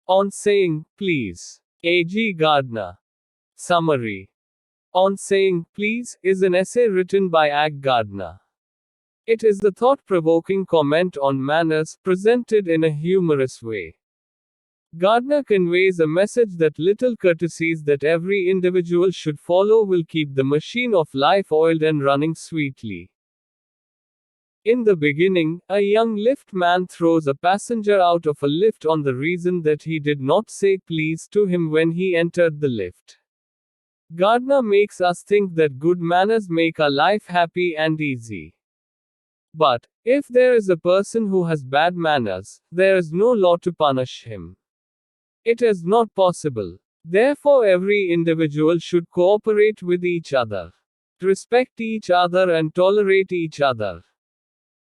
On saying, please. A.G. Gardiner. Summary. On Saying, Please, is an essay written by A.G. Gardiner. It is the thought-provoking comment on manners, presented in a humorous way. Gardiner conveys a message that little courtesies that every individual should follow will keep the machine of life oiled and running sweetly. In the beginning, a young lift man throws a passenger out of a lift on the reason that he did not say please to him when he entered the lift. Gardiner makes us think that good manners make our life happy and easy. But, if there is a person who has bad manners, there is no law to punish him. It is not possible. Therefore, every individual should cooperate with each other, respect each other, and tolerate each other.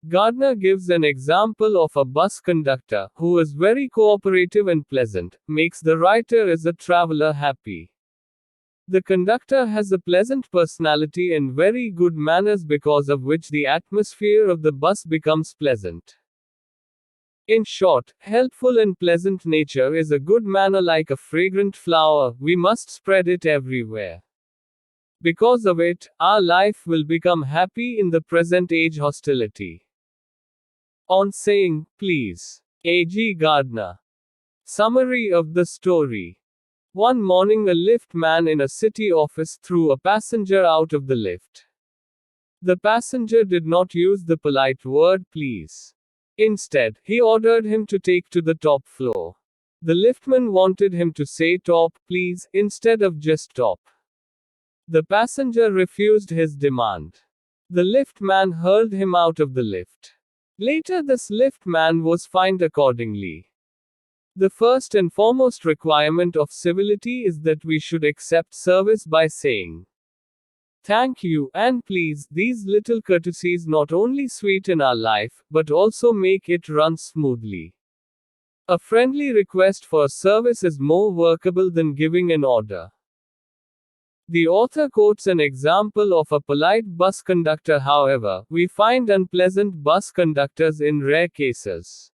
Gardiner gives an example of a bus conductor, who is very cooperative and pleasant, makes the writer as a traveler happy. The conductor has a pleasant personality and very good manners, because of which the atmosphere of the bus becomes pleasant. In short, helpful and pleasant nature is a good manner like a fragrant flower, we must spread it everywhere. Because of it, our life will become happy in the present age hostility. On Saying, Please. A.G. Gardiner. Summary of the story. One morning, a lift man in a city office threw a passenger out of the lift. The passenger did not use the polite word please. Instead, he ordered him to take to the top floor. The liftman wanted him to say top, please, instead of just top. The passenger refused his demand. The lift man hurled him out of the lift. Later, this lift man was fined accordingly. The first and foremost requirement of civility is that we should accept service by saying thank you and please. These little courtesies not only sweeten our life, but also make it run smoothly. A friendly request for a service is more workable than giving an order. The author quotes an example of a polite bus conductor. However, we find unpleasant bus conductors in rare cases.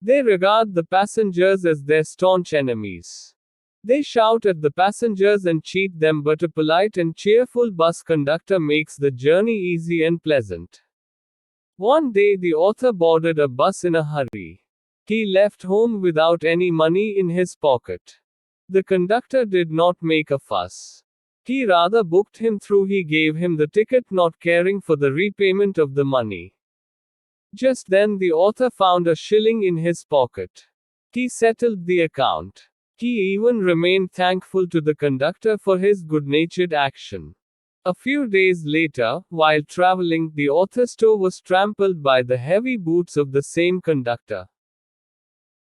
They regard the passengers as their staunch enemies. They shout at the passengers and cheat them, but a polite and cheerful bus conductor makes the journey easy and pleasant. One day, the author boarded a bus in a hurry. He left home without any money in his pocket. The conductor did not make a fuss. He rather booked him through. He gave him the ticket, not caring for the repayment of the money. Just then, the author found a shilling in his pocket. He settled the account. He even remained thankful to the conductor for his good-natured action. A few days later, while traveling, the author's toe was trampled by the heavy boots of the same conductor.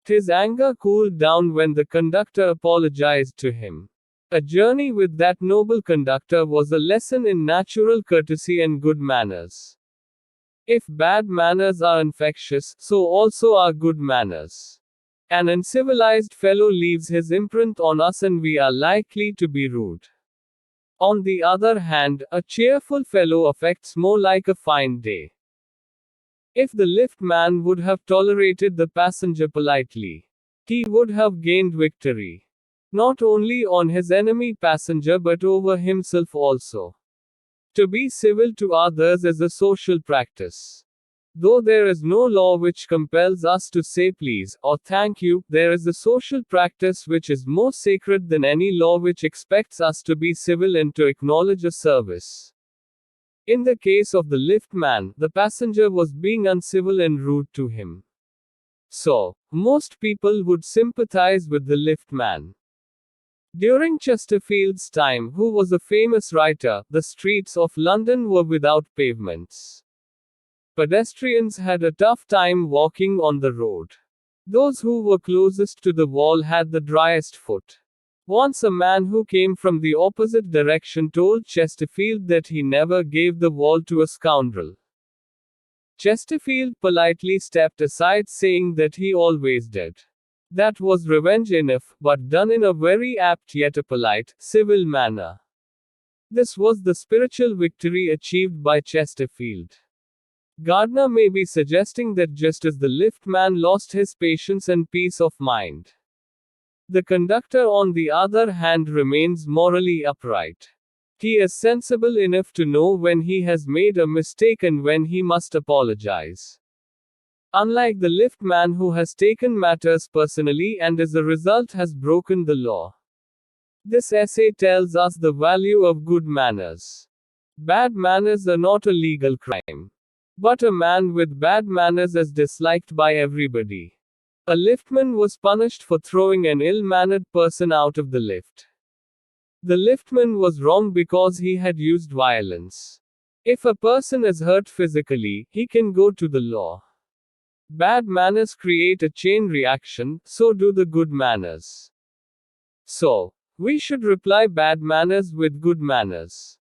His anger cooled down when the conductor apologized to him. A journey with that noble conductor was a lesson in natural courtesy and good manners. If bad manners are infectious, so also are good manners. An uncivilized fellow leaves his imprint on us and we are likely to be rude. On the other hand, a cheerful fellow affects more like a fine day. If the lift man would have tolerated the passenger politely, he would have gained victory. Not only on his enemy passenger but over himself also. To be civil to others is a social practice. Though there is no law which compels us to say please or thank you, there is a social practice which is more sacred than any law which expects us to be civil and to acknowledge a service. In the case of the lift man, the passenger was being uncivil and rude to him. So, most people would sympathize with the lift man. During Chesterfield's time, who was a famous writer, the streets of London were without pavements. Pedestrians had a tough time walking on the road. Those who were closest to the wall had the driest foot. Once a man who came from the opposite direction told Chesterfield that he never gave the wall to a scoundrel. Chesterfield politely stepped aside, saying that he always did. That was revenge enough, but done in a very apt yet a polite, civil manner. This was the spiritual victory achieved by Chesterfield. Gardiner may be suggesting that just as the lift man lost his patience and peace of mind, The conductor, on the other hand, remains morally upright. He is sensible enough to know when he has made a mistake and when he must apologize. Unlike the lift man who has taken matters personally and as a result has broken the law. This essay tells us the value of good manners. Bad manners are not a legal crime. But a man with bad manners is disliked by everybody. A liftman was punished for throwing an ill-mannered person out of the lift. The liftman was wrong because he had used violence. If a person is hurt physically, he can go to the law. Bad manners create a chain reaction, so do the good manners. So, we should reply bad manners with good manners.